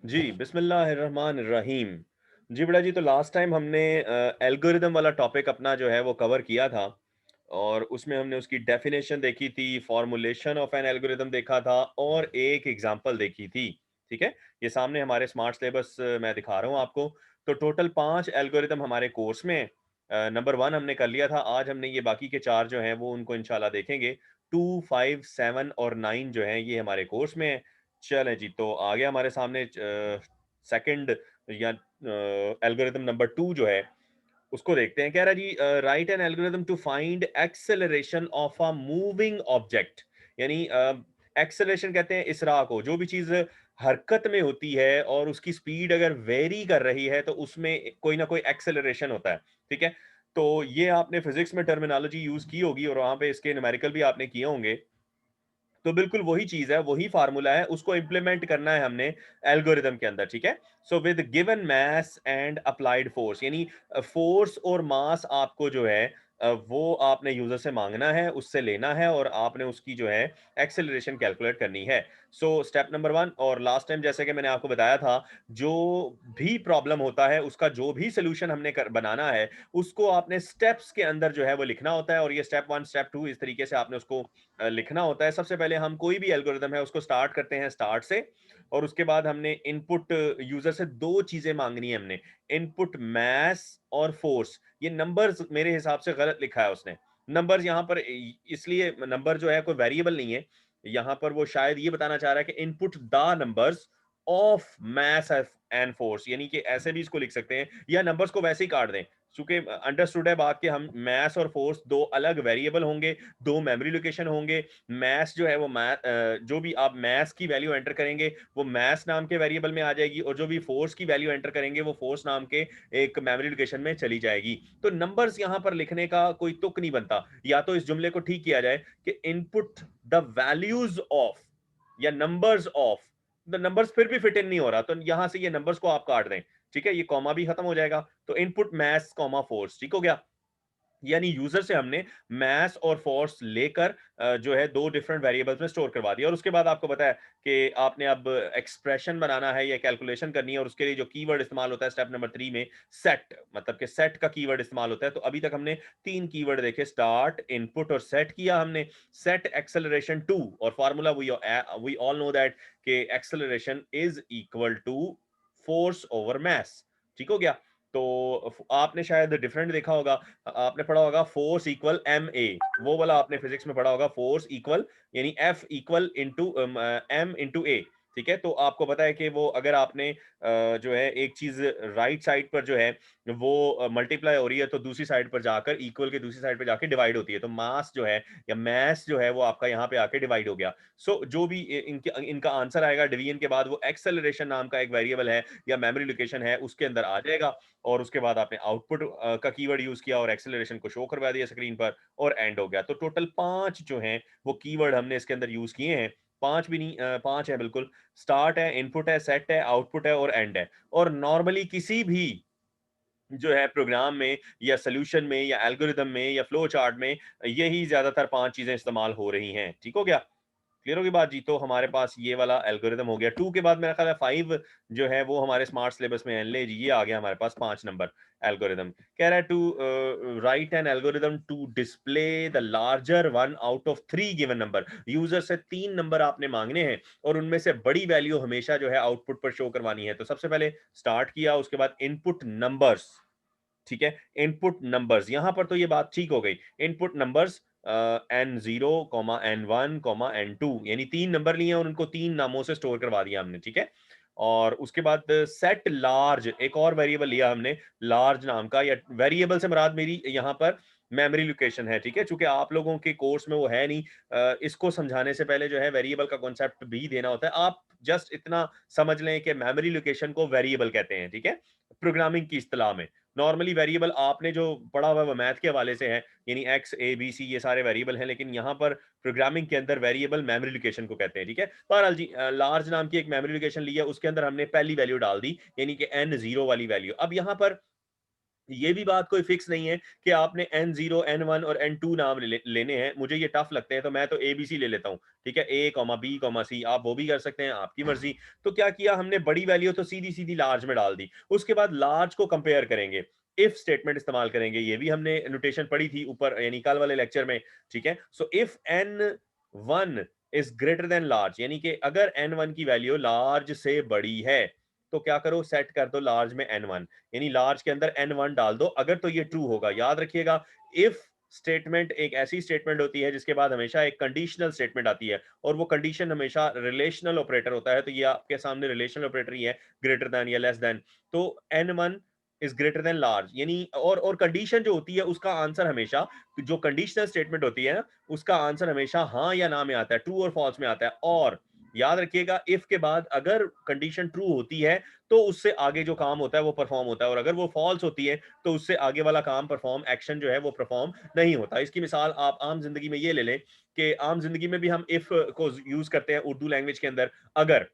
जी, बिस्मिल्लाहिर्रहमानिर्रहीम। जी बेटा जी, तो लास्ट टाइम हमने एल्गोरिदम वाला टॉपिक अपना जो है वो कवर किया था और उसमें हमने उसकी डेफिनेशन देखी थी, फॉर्मूलेशन ऑफ एन एल्गोरिदम देखा था और एक एग्जांपल देखी थी। ठीक है? ये सामने हमारे स्मार्ट सिलेबस मैं दिखा रहा हूँ आपको। तो टोटल 5 एल्गोरिदम हमारे कोर्स में हैं। नंबर 1 हमने कर लिया था। आज हमने ये बाकी के 4 जो हैं वो उनको इंशाल्लाह देखेंगे। 2, 5, 7 और 9 जो हैं ये हमारे कोर्स में हैं। चलें जी, तो आ गया हमारे सामने सेकंड या एल्गोरिथम नंबर 2 जो है, उसको देखते हैं। कह रहा है जी, write an algorithm to find acceleration of a moving object. यानी एक्सेलरेशन कहते हैं इसरा को, जो भी चीज़ हरकत में होती है और उसकी स्पीड अगर वेरी कर रही है, तो उसमें कोई ना कोई एक्सेलरेशन होता है। ठीक है? तो ये आपने फिज़िक्स में टर्मिनोलॉजी यूज़ की होगी और वहाँ पे इसके न्यूमेरिकल भी आपने किए होंगे। तो बिल्कुल वही चीज़ है, वही फ़ॉर्मूला है, उसको इम्प्लीमेंट करना है हमने एल्गोरिदम के अंदर, ठीक है? So with given mass and applied force, यानी फोर्स और मास आपको जो है वो आपने यूज़र से माँगना है, उससे लेना है और आपने उसकी जो है एक्सेलरेशन कैलकुलेट करनी है। सो स्टेप नंबर 1, और लास्ट टाइम जैसे कि मैंने आपको बताया था, जो भी प्रॉब्लम होता है, उसका जो भी सॉल्यूशन हमने कर बनाना है, उसको आपने स्टेप्स के अंदर जो है वो लिखना होता है और ये स्टेप 1, स्टेप 2 इस तरीके से आपने उसको लिखना होता है। सबसे पहले हम कोई भी एल्गोरिदम है उसको स्टार्ट करते हैं स्टार्ट से, और उसके बाद हमने इनपुट यूजर से दो चीजें मांगनी है हमने, इनपुट मैस और फोर्स। ये नंबर्स मेरे हिसाब से गलत लिखा है उसने। नंबर्स यहाँ पर इसलिए नंबर जो है कोई वेरिएबल नहीं है, यहाँ पर वो शायद ये बताना चाह रहा है कि input the numbers of mass and force, यानी कि ऐसे भी इसको लिख सकते हैं या नंबर्स को वैसे ही काट दें। चूंकि अंडरस्टूड है बात कि हम मैस और फोर्स दो अलग वेरिएबल होंगे, दो मेमोरी लोकेशन होंगे। मैथ्स जो है वो जो भी आप मैथ्स की वैल्यू एंटर करेंगे वो मैथ्स नाम के वेरिएबल में आ जाएगी, और जो भी फोर्स की वैल्यू एंटर करेंगे वो फोर्स नाम के एक मेमोरी लोकेशन में चली जाएगी। तो नंबर्स यहां पर लिखने का कोई तुक नहीं बनता। या तो इस जुमले को ठीक किया जाए कि इनपुट द वैल्यूज ऑफ, या नंबर्स ऑफ द नंबर्स, फिर भी फिट इन नहीं हो रहा, तो यहां से ये नंबर्स को आप काट दें। ठीक है? ये कॉमा भी खत्म हो जाएगा। तो इनपुट मैथ्स कॉमा फोर्स, ठीक हो गया? यानी यूजर से हमने मैस और फोर्स लेकर जो है दो डिफरेंट वेरिएबल्स में स्टोर करवा दिया, और उसके बाद आपको पता है कि आपने अब एक्सप्रेशन बनाना है या कैलकुलेशन करनी है, और उसके लिए जो कीवर्ड इस्तेमाल होता है स्टेप नंबर 3 में, सेट, मतलब कि सेट का कीवर्ड इस्तेमाल होता है। तो अभी तक हमने तीन कीवर्ड देखे, स्टार्ट, इनपुट और सेट किया हमने। सेट एक्सेलरेशन टू, और formula we all know that कि acceleration is equal to force over mass. ठीक हो गया? तो आपने शायद डिफरेंट देखा होगा, आपने पढ़ा होगा फोर्स इक्वल एम ए, वो वाला आपने फिजिक्स में पढ़ा होगा, फोर्स इक्वल यानी F equal into m into a. ठीक है? तो आपको पता है कि वो अगर आपने जो है एक चीज राइट साइड पर जो है वो मल्टीप्लाई हो रही है, तो दूसरी साइड पर जाकर इक्वल के दूसरी साइड पर जाकर डिवाइड होती है, तो मास जो है या मैस जो है वो आपका यहाँ पे आके डिवाइड हो गया। सो जो भी इनका आंसर आएगा डिवीजन के बाद, वो एक्सेलरेशन नाम का एक वेरिएबल है या मेमोरी लोकेशन है, उसके अंदर आ जाएगा। और उसके बाद आपने आउटपुट का कीवर्ड यूज किया और एक्सेलरेशन को शो करवा दिया स्क्रीन पर, और एंड हो गया। तो टोटल 5 जो हैं वो कीवर्ड हमने इसके अंदर यूज किए हैं। 5 भी नहीं, 5 है बिल्कुल। स्टार्ट है, इनपुट है, सेट है, आउटपुट है और एंड है। और नॉर्मली किसी भी जो है प्रोग्राम में या सोल्यूशन में या एल्गोरिदम में या फ्लो चार्ट में यही ज्यादातर 5 चीजें इस्तेमाल हो रही हैं। ठीक हो गया? क्लियर होगी बात जी? तो हमारे पास ये वाला एल्गोरिदम हो गया। 2 के बाद मेरा ख्याल है 5 जो है वो हमारे स्मार्ट सिलेबस में है। ले जी, ये आ गया हमारे पास 5 नंबर एल्गोरिदम। कह रहा है to write an algorithm to display the larger one out of 3 given number. User से 3 नंबर आपने मांगने हैं और उनमें से बड़ी वैल्यू हमेशा जो है आउटपुट पर शो करवानी है। तो सबसे पहले स्टार्ट किया, उसके बाद इनपुट नंबर्स। ठीक है? इनपुट नंबर्स, यहां पर तो ये बात ठीक हो गई। Input numbers N0, N1, N2, यानी 3 नंबर लिए और उनको 3 नामों से स्टोर करवा दिया हमने। ठीक है? और उसके बाद सेट लार्ज, एक और वेरिएबल लिया हमने लार्ज नाम का, या वेरिएबल से मुराद मेरी यहां पर मेमोरी लोकेशन है। ठीक है? चूंकि आप लोगों के कोर्स में वो है नहीं, इसको समझाने से पहले जो है वेरिएबल का कॉन्सेप्ट भी देना होता है। आप जस्ट इतना समझ लें कि मेमोरी लोकेशन को वेरिएबल कहते हैं। ठीक है? प्रोग्रामिंग की इस्तेलाह में नॉर्मली वेरिएबल आपने जो पढ़ा हुआ है वो मैथ के हवाले से है, यानी एक्स ए बी सी ये सारे वेरिएबल हैं, लेकिन यहाँ पर प्रोग्रामिंग के अंदर वेरिएबल मेमोरी लोकेशन को कहते हैं। ठीक है? बहरहाल जी, लार्ज नाम की एक मेमोरी लोकेशन ली है, उसके अंदर हमने पहली वैल्यू डाल दी, यानी कि N0 वाली वैल्यू। अब यहाँ पर ये भी बात कोई फिक्स नहीं है कि आपने N0, N1 और N2 नाम लेने हैं। मुझे ये टफ लगते हैं तो मैं तो ABC ले लेता हूँ। ठीक है? A, B, C आप वो भी कर सकते हैं, आपकी मर्ज़ी। तो क्या किया हमने बड़ी वैल्यू तो सीधी-सीधी लार्ज में डाल दी। उसके बाद लार्ज को कंपेयर करेंगे। इफ स्टेटमेंट इस्तेमाल करेंगे। ये भी हमने नोटेशन पढ़ी थी ऊपर यानी कल वाले लेक्चर में। ठीक है? So if N1 is greater than large यानी कि अगर N1 की वैल्यू लार्ज से बड़ी है, तो क्या करो सेट कर दो लार्ज में N1 यानी लार्ज के अंदर N1 डाल दो अगर तो ये ट्रू होगा। याद रखिएगा इफ स्टेटमेंट एक ऐसी स्टेटमेंट होती है जिसके बाद हमेशा एक कंडीशनल स्टेटमेंट आती है और वो कंडीशन हमेशा रिलेशनल ऑपरेटर होता है। तो ये आपके सामने रिलेशनल ऑपरेटर ही है ग्रेटर देन या लेस देन। तो N1 is greater then large यानी और कंडीशन जो होती है उसका आंसर हमेशा जो कंडीशनल स्टेटमेंट होती है ना उसका आंसर हमेशा हाँ या ना में आता है, ट्रू और फॉल्स में आता है। और याद रखिएगा इफ के बाद अगर कंडीशन ट्रू होती है तो उससे आगे जो काम होता है वो परफॉर्म होता है और अगर वो फॉल्स होती है तो उससे आगे वाला काम परफॉर्म एक्शन जो है वो परफॉर्म नहीं होता। इसकी मिसाल आप आम जिंदगी में ये ले लें कि आम जिंदगी में भी हम इफ को यूज करते हैं उर्दू लैंग्वेज के अंदर। अगर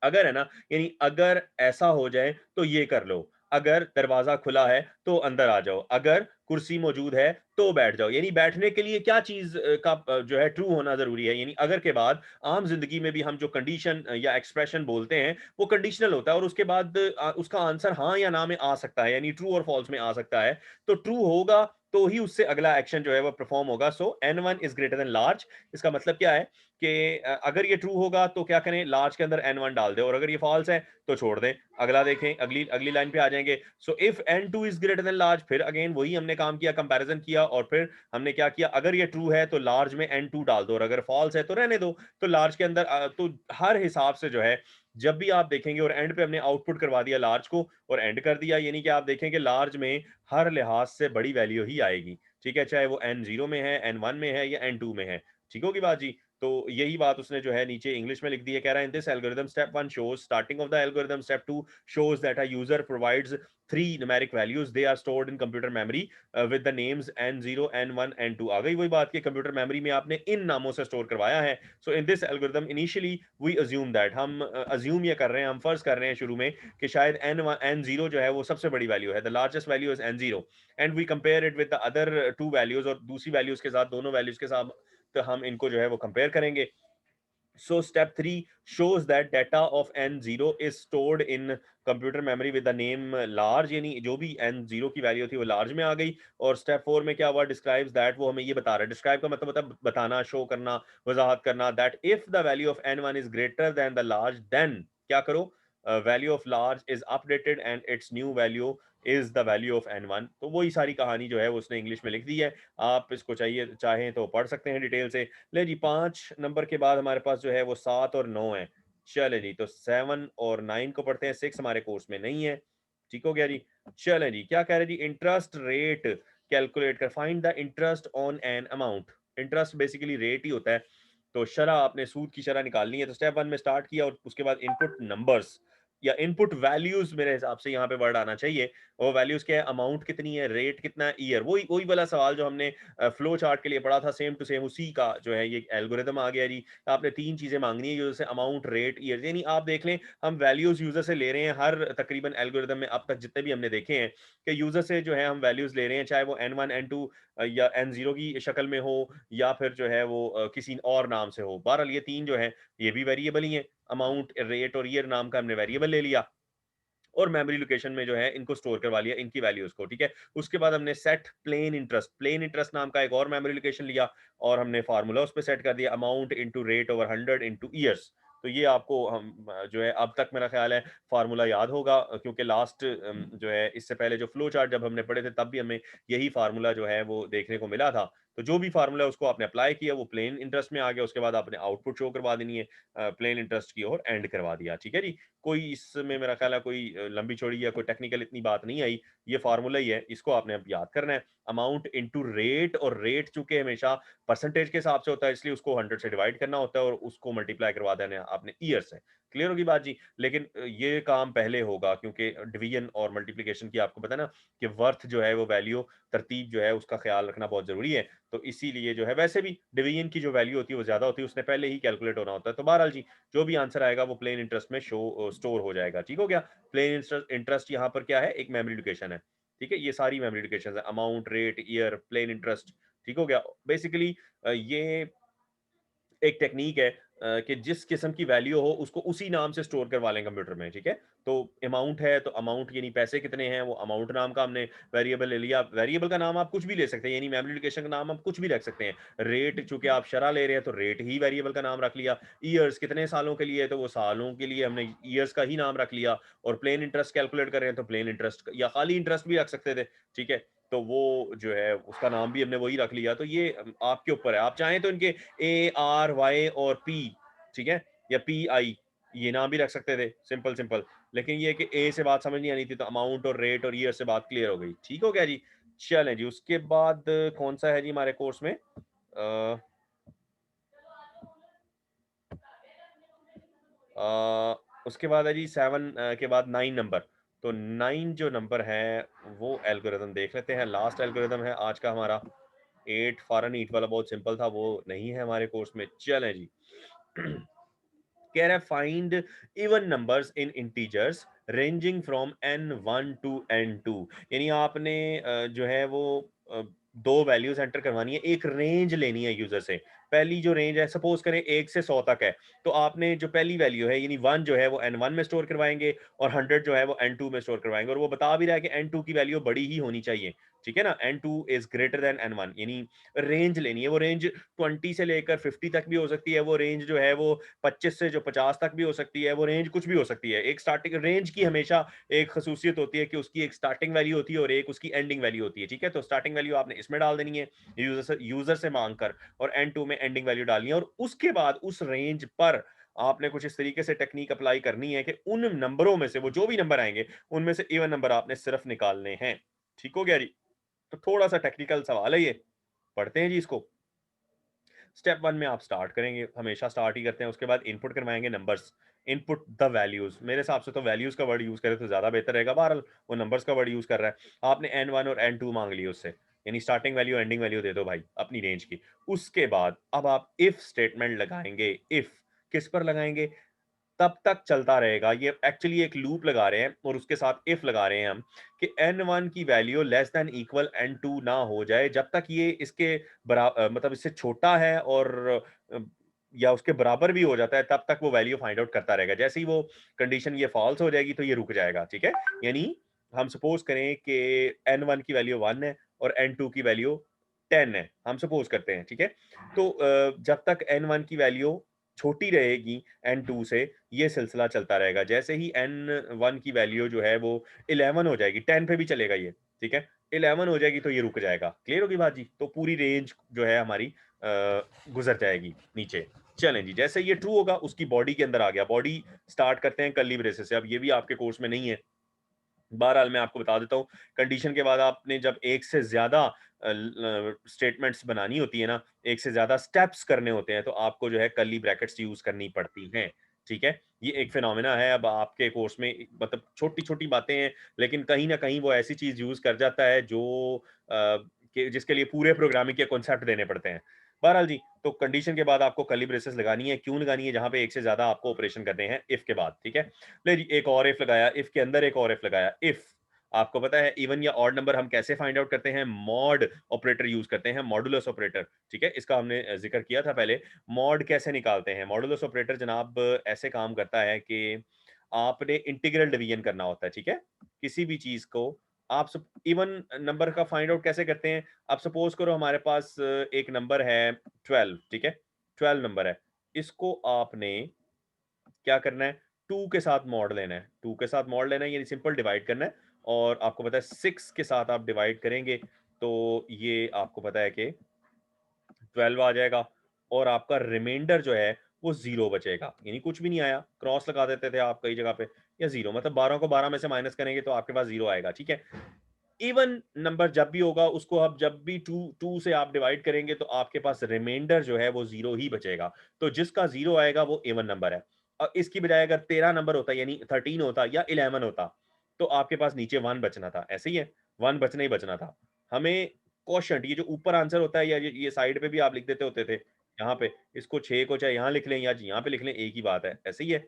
अगर है ना यानी अगर ऐसा हो जाए तो ये कर लो, अगर दरवाजा खुला है तो अंदर आ जाओ, अगर कुर्सी मौजूद है तो बैठ जाओ। यानी बैठने के लिए क्या चीज का जो है ट्रू होना जरूरी है। यानी अगर के बाद आम जिंदगी में भी हम जो कंडीशन या एक्सप्रेशन बोलते हैं वो कंडीशनल होता है और उसके बाद उसका आंसर हाँ या ना में आ सकता है यानी ट्रू और फॉल्स में आ सकता है। तो ट्रू होगा तो ही उससे अगला एक्शन जो है वो परफॉर्म होगा। सो N1 is greater then large. इसका मतलब क्या है कि अगर ये ट्रू होगा तो क्या करें लार्ज के अंदर N1 डाल दें और अगर ये फॉल्स है तो छोड़ दें। अगला देखें, अगली अगली लाइन पे आ जाएंगे। So if N2 is greater then large, फिर अगेन वही हमने काम किया, कंपैरिजन किया और फिर हमने क्या किया, अगर ये ट्रू है तो लार्ज में N2 डाल दो और अगर फॉल्स है तो रहने दो। तो लार्ज के अंदर तो हर हिसाब से जो है जब भी आप देखेंगे और एंड पे हमने आउटपुट करवा दिया लार्ज को और एंड कर दिया यानी कि आप देखें कि लार्ज में हर लिहाज से बड़ी वैल्यू ही आएगी। ठीक है, चाहे वो N0 में है, N1 में है या N2 में है। ठीक होगी बात जी। तो यही बात उसने जो है नीचे इंग्लिश में लिख दी है। कह रहा है इन this algorithm step 1 shows starting of the algorithm, step 2 shows that a user provides three numeric values. They are stored in computer memory with the names N0, N1, N2। आ गई वही बात कि कंप्यूटर मेमोरी में आपने इन नामों से store करवाया है। So in this algorithm initially we assume that, हम अज्यूम ये कर रहे हैं, हम फर्ज कर रहे हैं शुरू में कि शायद N0 जो है वो सबसे बड़ी वैल्यू है, the largest value is N0 and we compare it with the other two values और दूसरी वैल्यूज के साथ, दोनों वैल्यूज के साथ तो हम इनको जो है वो कंपेयर करेंगे। So step 3 shows that data of N0 is stored in computer memory with the name large यानी जो भी N0 की वैल्यू थी वो लार्ज में आ गई। और स्टेप 4 में क्या हुआ, डिस्क्राइब्स दैट, वो हमें ये बता रहा है, डिस्क्राइब का मतलब होता है बताना, शो करना, वजाहत करना, that if the value of N1 is greater than the large then क्या करो, value of large is updated and its new value is the value of N1। तो वही सारी कहानी जो है वो उसने इंग्लिश में लिख दी है। आप इसको चाहिए चाहें तो पढ़ सकते हैं डिटेल से। ले जी 5 नंबर के बाद हमारे पास जो है वो 7 और 9 है। चले जी तो 7 और 9 को पढ़ते हैं, 6 हमारे कोर्स में नहीं है। ठीक हो गया जी। चलें जी, क्या कह रहे हैं जी, इंटरेस्ट रेट कैलकुलेट कर, find the interest on an amount. Interest basically rate ही होता है। तो शरह आपने सूद की शरह निकालनी है। तो स्टेप 1 में स्टार्ट किया और उसके बाद इनपुट नंबर्स या इनपुट वैल्यूज मेरे हिसाब से यहाँ पे वर्ड आना चाहिए। और वैल्यूज क्या है, अमाउंट कितनी है, रेट कितना है, ईयर, वही वही वाला सवाल जो हमने फ्लो चार्ट के लिए पढ़ा था, सेम टू सेम उसी का जो है ये एल्गोरिदम आ गया जी। आपने 3 चीजें मांगनी है यूजर से, अमाउंट, रेट, ईयर। यानी आप देख लें हम वैल्यूज यूजर से ले रहे हैं हर तकरीबन एल्गोरिदम में अब तक जितने भी हमने देखे हैं कि यूजर से जो है हम वैल्यूज ले रहे हैं, चाहे वो N1, N2 या N0 की शक्ल में हो या फिर जो है वो किसी और नाम से हो। बहरहाल ये 3 जो है ये भी वेरिएबल ही है, अमाउंट, रेट और ईयर नाम का हमने वेरिएबल ले लिया और मेमोरी लोकेशन में जो है इनको स्टोर करवा लिया इनकी वैल्यूज को। ठीक है, उसके बाद हमने set plain interest, plain interest नाम का एक और मेमोरी लोकेशन लिया और हमने फार्मूला उस पर सेट कर दिया, amount into rate over 100 into years. तो ये आपको हम जो है अब तक मेरा ख्याल है फार्मूला याद होगा क्योंकि लास्ट जो है इससे पहले जो फ्लो चार्ट जब हमने पढ़े थे तब भी हमें यही फार्मूला जो है वो देखने को मिला था। तो जो भी फार्मूला उसको आपने अप्लाई किया वो प्लेन इंटरेस्ट में आ गया, उसके बाद आपने आउटपुट शो करवा देनी है प्लेन इंटरेस्ट की और एंड करवा दिया। ठीक है जी, कोई इसमें मेरा ख्याल है कोई लंबी चौड़ी या कोई टेक्निकल इतनी बात नहीं आई। ये फार्मूला ही है, इसको आपने अब याद करना है, अमाउंट इनटू रेट। और रेट चूंकि हमेशा परसेंटेज के हिसाब से होता है इसलिए उसको 100 से डिवाइड करना होता है और उसको मल्टीप्लाई करवा देना है आपने ईयर से। क्लियर होगी बात जी। लेकिन ये काम पहले होगा क्योंकि डिवीजन और मल्टीप्लिकेशन की आपको पता है ना कि वर्थ जो है वो वैल्यू तरतीब जो है उसका ख्याल रखना बहुत जरूरी है। तो इसीलिए जो है वैसे भी डिवीजन की जो वैल्यू होती है वो ज्यादा होती है, उसने पहले ही कैलकुलेट होना होता है। तो बहरहाल जी जो भी आंसर आएगा वो प्लेन इंटरेस्ट में शो स्टोर हो जाएगा। ठीक हो गया। प्लेन इंटरेस्ट यहाँ पर क्या है, एक मेमोरी लोकेशन है। ठीक है, ये सारी मेमोरी लोकेशन है, amount, rate, year, plain interest. ठीक हो गया। बेसिकली ये एक टेक्नीक है कि जिस किस्म की वैल्यू हो उसको उसी नाम से स्टोर करवा लें कंप्यूटर में। ठीक है, तो अमाउंट है तो अमाउंट यानी पैसे कितने हैं, वो अमाउंट नाम का हमने वेरिएबल ले लिया। वेरिएबल का नाम आप कुछ भी ले सकते हैं, यानी मेमोरी लोकेशन का नाम आप कुछ भी रख सकते हैं। रेट, चूंकि आप शरह ले रहे हैं तो रेट ही वेरिएबल का नाम रख लिया। ईयर्स कितने सालों के लिए है तो वो सालों के लिए हमने ईयर्स का ही नाम रख लिया। और प्लेन इंटरेस्ट कैलकुलेट कर रहे हैं तो प्लेन इंटरेस्ट या खाली इंटरेस्ट भी रख सकते थे। ठीक है, तो वो जो है उसका नाम भी हमने वही रख लिया। तो ये आपके ऊपर है, आप चाहें तो इनके ए आर वाई और पी, ठीक है, या पी आई, ये नाम भी रख सकते थे, सिंपल सिंपल। लेकिन ये कि ए से बात समझ नहीं आनी थी तो अमाउंट और रेट और ईयर से बात क्लियर हो गई। ठीक हो गया जी। चलें जी, उसके बाद कौन सा है जी हमारे कोर्स में? उसके बाद है जी 7 के बाद 9 नंबर। तो 9 जो नंबर है वो एल्गोरिदम देख लेते हैं। लास्ट एल्गोरिदम है आज का हमारा। 8 फॉरन ईट वाला बहुत सिंपल था, वो नहीं है हमारे कोर्स में। चलें जी। कह रहा है find even numbers in integers ranging from n1 to n2। यानी आपने जो है वो दो वैल्यूज एंटर करवानी है, एक रेंज लेनी है यूजर से। पहली जो रेंज है, सपोज करें 1 से 100 तक है, तो आपने जो पहली वैल्यू है यानी 1 जो है वो n1 में स्टोर करवाएंगे और 100 जो है वो n2 में स्टोर करवाएंगे। और वो बता भी रहा है कि n2 की वैल्यू बड़ी ही होनी चाहिए। ठीक है ना, n2 is greater then n1, यानी रेंज लेनी है। वो रेंज 20 से लेकर 50 तक भी हो सकती है, वो रेंज जो है वो 25 से जो 50 तक भी हो सकती है, वो रेंज कुछ भी हो सकती है। एक स्टार्टिंग रेंज की हमेशा एक खसूसियत होती है कि उसकी एक स्टार्टिंग वैल्यू होती है और एक उसकी एंडिंग वैल्यू होती है। ठीक है, तो स्टार्टिंग वैल्यू आपने इसमें डाल देनी है यूजर से मांग कर, और n2 में एंडिंग वैल्यू डालनी है। और उसके बाद उस रेंज पर आपने कुछ इस तरीके से टेक्निक अप्लाई करनी है कि उन नंबरों में से वो जो भी नंबर आएंगे उनमें से इवन नंबर आपने सिर्फ निकालने हैं। ठीक हो गया जी। तो थोड़ा सा टेक्निकल सवाल है ये, पढ़ते हैं जी इसको। स्टेप वन में आप स्टार्ट करेंगे, हमेशा स्टार्ट ही करते हैं। उसके बाद इनपुट करवाएंगे नंबर्स, इनपुट द वैल्यूज। मेरे हिसाब से तो वैल्यूज का वर्ड यूज करें तो ज्यादा बेहतर रहेगा, बहरहाल वो नंबर्स का वर्ड यूज कर रहा है। आपने n1 और n2 मांग ली उससे, यानी स्टार्टिंग वैल्यू एंडिंग वैल्यू दे दो भाई अपनी रेंज की। उसके बाद अब आप इफ स्टेटमेंट लगाएंगे। इफ किस पर लगाएंगे? तब तक चलता रहेगा, ये एक्चुअली एक लूप लगा रहे हैं और उसके साथ इफ लगा रहे हैं हम, कि n1 की value less than equal n2 ना हो जाए। जब तक ये इसके मतलब इससे छोटा है और अ, या उसके बराबर भी हो जाता है, तब तक वो वैल्यू फाइंड आउट करता रहेगा। जैसे ही वो कंडीशन ये फॉल्स हो जाएगी तो ये रुक जाएगा। ठीक है, यानी हम सपोज करें कि n1 की वैल्यू 1 है और n2 की वैल्यू 10 है, हम सपोज करते हैं। ठीक है, तो जब तक n1 की वैल्यू छोटी रहेगी n2 से, ये सिलसिला चलता रहेगा। जैसे ही n1 की वैल्यू जो है वो 11 हो जाएगी, 10 पे भी चलेगा ये। ठीक है, 11 हो जाएगी तो ये रुक जाएगा। क्लियर होगी बात जी? तो पूरी रेंज जो है हमारी गुजर जाएगी नीचे। चलें जी, जैसे ये ट्रू होगा उसकी बॉडी के अंदर आ गया। बॉडी स्टार्ट करते हैं कर्ली ब्रेसेस से। अब ये भी आपके कोर्स में नहीं है, बहरहाल मैं आपको बता देता हूँ। कंडीशन के बाद आपने जब एक से ज्यादा स्टेटमेंट्स बनानी होती है ना, एक से ज्यादा स्टेप्स करने होते हैं, तो आपको जो है कर्ली ब्रैकेट्स यूज करनी पड़ती हैं। ठीक है, ये एक फिनोमेना है। अब आपके कोर्स में मतलब छोटी छोटी बातें हैं, लेकिन कहीं ना कहीं वो ऐसी चीज यूज कर जाता है जो जिसके लिए पूरे प्रोग्रामिंग के कॉन्सेप्ट देने पड़ते हैं। बहरहाल जी, तो कंडीशन के बाद आपको कर्ली ब्रेसेस लगानी है। क्यों लगानी है? जहां पे एक से ज्यादा आपको ऑपरेशन करने हैं इफ के बाद। ठीक है, ले जी, एक और इफ लगाया, इफ के अंदर एक और इफ लगाया। इफ आपको पता है इवन या ऑड नंबर हम कैसे फाइंड आउट करते हैं? मॉड ऑपरेटर यूज करते हैं, मॉडुलस ऑपरेटर। ठीक है, इसका हमने जिक्र किया था पहले। मॉड कैसे निकालते हैं? मॉडुलस ऑपरेटर जनाब ऐसे काम करता है कि आपने इंटीग्रल डिवीजन करना होता है। ठीक है, किसी भी चीज को आप इवन नंबर का फाइंड आउट कैसे करते हैं? आप सपोज करो हमारे पास एक नंबर है 12। ठीक है, 12 नंबर है, इसको आपने क्या करना है? टू के साथ मॉड लेना है। टू के साथ मॉड लेना है यानी सिंपल डिवाइड करना है। और आपको पता है 6 के साथ आप डिवाइड करेंगे तो ये आपको पता है कि 12 आ जाएगा। और आपका रिमाइंडर जो है वो 0 बचेगा, यानी कुछ भी नहीं आया। क्रॉस लगा देते थे आप कई जगह पे, या 0, मतलब 12 को 12 में से माइनस करेंगे तो आपके पास 0 आएगा। ठीक है, इवन नंबर जब भी होगा उसको आप जब भी टू टू से आप डिवाइड करेंगे तो आपके पास रिमाइंडर जो है वो 0 ही बचेगा। तो जिसका 0 आएगा वो इवन नंबर है। और इसकी बजाय अगर 13 नंबर होता यानी 13 होता या 11 होता, तो आपके पास नीचे 1 बचना था। ऐसे ही है, 1 बचना ही बचना था। हमें क्वोशंट, ये जो ऊपर आंसर होता है या ये साइड पे भी आप लिख देते होते थे, यहाँ पे इसको 6 को चाहे यहाँ लिख लें या यहाँ पे लिख लें, एक ही बात है, ऐसे ही है।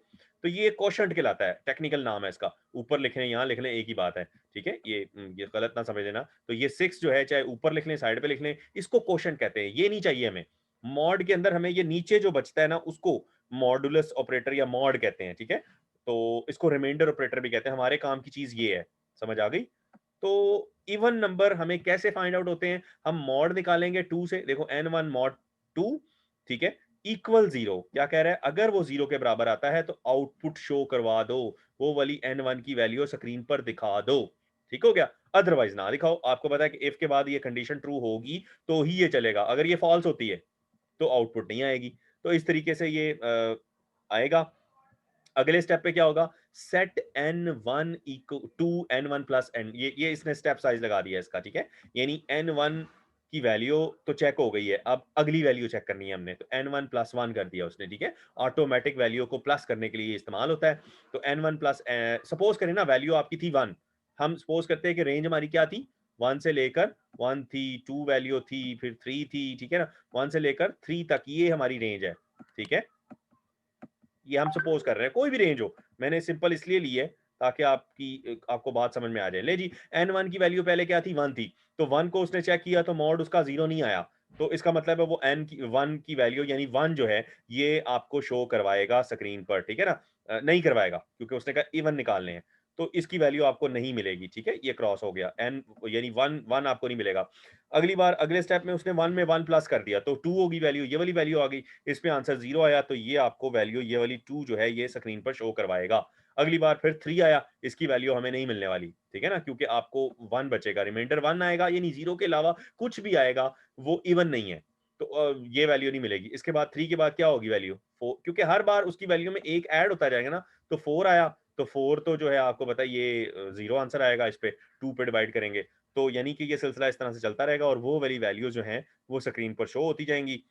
तो ये कोशंट कहलाता है, टेक्निकल नाम है इसका। ऊपर लिख लें, यहाँ लिख लें, एक ही बात है, ठीक है? ये गलत ना समझ लेना। तो ये 6 जो है, चाहे ऊपर लिख लें, साइड पे लिख लें, इसको कोशंट कहते हैं, ये नहीं चाहिए हमें। मॉड के अंदर हमें ये नीचे जो बचता है ना, उसको मॉडुलस ऑपरेटर या मॉड कहते हैं, ठीक है? तो इसको रिमाइंडर ऑपरेटर भी कहते हैं, हमारे काम की चीज़ ये है, समझ आ गई? तो इवन नंबर हमें कैसे फाइंड आउट होते हैं? हम मॉड निकालेंगे 2 से, देखो n1 मॉड 2, ठीक है? इक्वल 0, क्या कह रहा है? अगर वो 0 के बराबर आता है तो आउटपुट शो करवा दो, वो वाली n1 की वैल्यू स्क्रीन पर दिखा दो, ठीक हो गया? अदरवाइज ना दिखाओ। आपको पता है कि इफ के बाद ये कंडीशन ट्रू होगी तो ही ये चलेगा, अगर ये फॉल्स होती है तो आउटपुट नहीं आएगी। तो इस तरीके से ये आएगा। अगले स्टेप पे क्या होगा? Set n1 to n1 plus n, ये इसने स्टेप साइज लगा दिया इसका, ठीक है? यानी n1 की वैल्यू तो चेक हो गई है, अब अगली वैल्यू चेक करनी है हमने, तो n1 प्लस 1 कर दिया उसने, ठीक है? ऑटोमेटिक वैल्यू को प्लस करने के लिए इस्तेमाल होता है। तो n1 प्लस, सपोज करें ना वैल्यू आपकी थी 1, हम सपोज करते हैं कि रेंज हमारी क्या थी, 1 से लेकर 1 थी, 2 वैल्यू थी, फिर 3 थी, ठीक है ना? 1 से लेकर 3 तक ये हमारी रेंज है, ठीक है? ये हम सपोज कर रहे हैं, कोई भी रेंज हो, मैंने सिंपल इसलिए ली है ताकि आपको बात समझ में आ जाए। ले जी, n1 की वैल्यू पहले क्या थी? 1 थी, तो 1 को उसने चेक किया तो मॉड उसका 0 नहीं आया, तो इसका मतलब है वो n की 1 की वैल्यू यानी 1 जो है ये आपको शो करवाएगा स्क्रीन पर, ठीक है ना? नहीं करवाएगा क्योंकि उसने कहा इवन निकालने हैं, तो इसकी वैल्यू आपको नहीं मिलेगी, ठीक है? ये क्रॉस हो गया, n यानी 1 1 आपको नहीं मिलेगा। अगली बार अगले स्टेप में उसने 1 में 1 प्लस कर दिया, तो 2 होगी वैल्यू, ये वाली वैल्यू आ गई, इसमें आंसर 0 आया, तो ये आपको वैल्यू ये वाली 2 जो है ये स्क्रीन पर शो करवाएगा। अगली बार फिर 3 आया, इसकी वैल्यू हमें नहीं मिलने वाली, ठीक है ना? क्योंकि आपको 1 बचेगा, रिमाइंडर 1 आएगा, यानी 0 के अलावा कुछ भी आएगा, वो इवन नहीं है। तो ये वैल्यू नहीं मिलेगी। इसके बाद 3 के बाद क्या होगी वैल्यू? 4, क्योंकि हर बार उसकी वैल्यू में 1 ऐड होता जाएगा ना, तो 4 आया, तो 4 तो जो है आपको पता है ये 0 आंसर आएगा इस पे, 2 पे डिवाइड करेंगे। तो यानी कि ये सिलसिला इस तरह से चलता रहेगा और वो वाली वैल्यू जो हैं, वो स्क्रीन पर शो होती जाएँगी।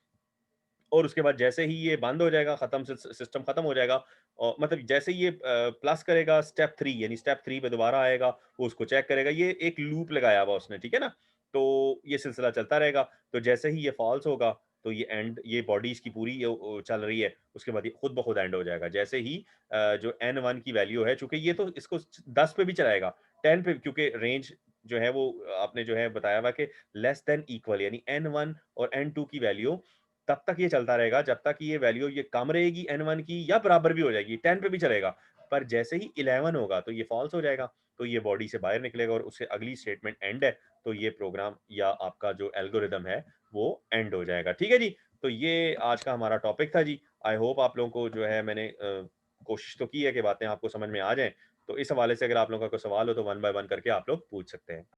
और उसके बाद जैसे ही ये बंद हो जाएगा, खत्म सिस्टम खत्म हो जाएगा, और मतलब जैसे ही ये प्लस करेगा स्टेप 3, यानी स्टेप 3 पे दोबारा आएगा, वो उसको चेक करेगा। ये एक लूप लगाया हुआ उसने, ठीक है ना? तो ये सिलसिला चलता रहेगा। तो जैसे ही ये फॉल्स होगा, तो ये बॉडी इसकी पूरी चल रही है, उसके बाद ये खुद ब खुद एंड हो जाएगा। जैसे ही जो n1 की वैल्यू है, चूँकि ये तो इसको 10 पे भी चलाएगा, 10 पे, क्योंकि रेंज जो है वो आपने जो है बताया हुआ कि लेस दैन इक्वल, यानी n1 और n2 की वैल्यू तब तक ये चलता रहेगा जब तक ये वैल्यू ये कम रहेगी n1 की या बराबर भी हो जाएगी, 10 पे भी चलेगा। पर जैसे ही 11 होगा तो ये फॉल्स हो जाएगा, तो ये बॉडी से बाहर निकलेगा और उससे अगली स्टेटमेंट एंड है, तो ये प्रोग्राम या आपका जो एल्गोरिदम है वो एंड हो जाएगा। ठीक है जी? तो ये आज का हमारा टॉपिक था जी। आई होप आप लोगों को जो है मैंने कोशिश तो की है कि बातें आपको समझ में आ जाएँ। तो इस हवाले से अगर आप लोगों का कोई सवाल हो तो वन बाय वन करके आप लोग पूछ सकते हैं।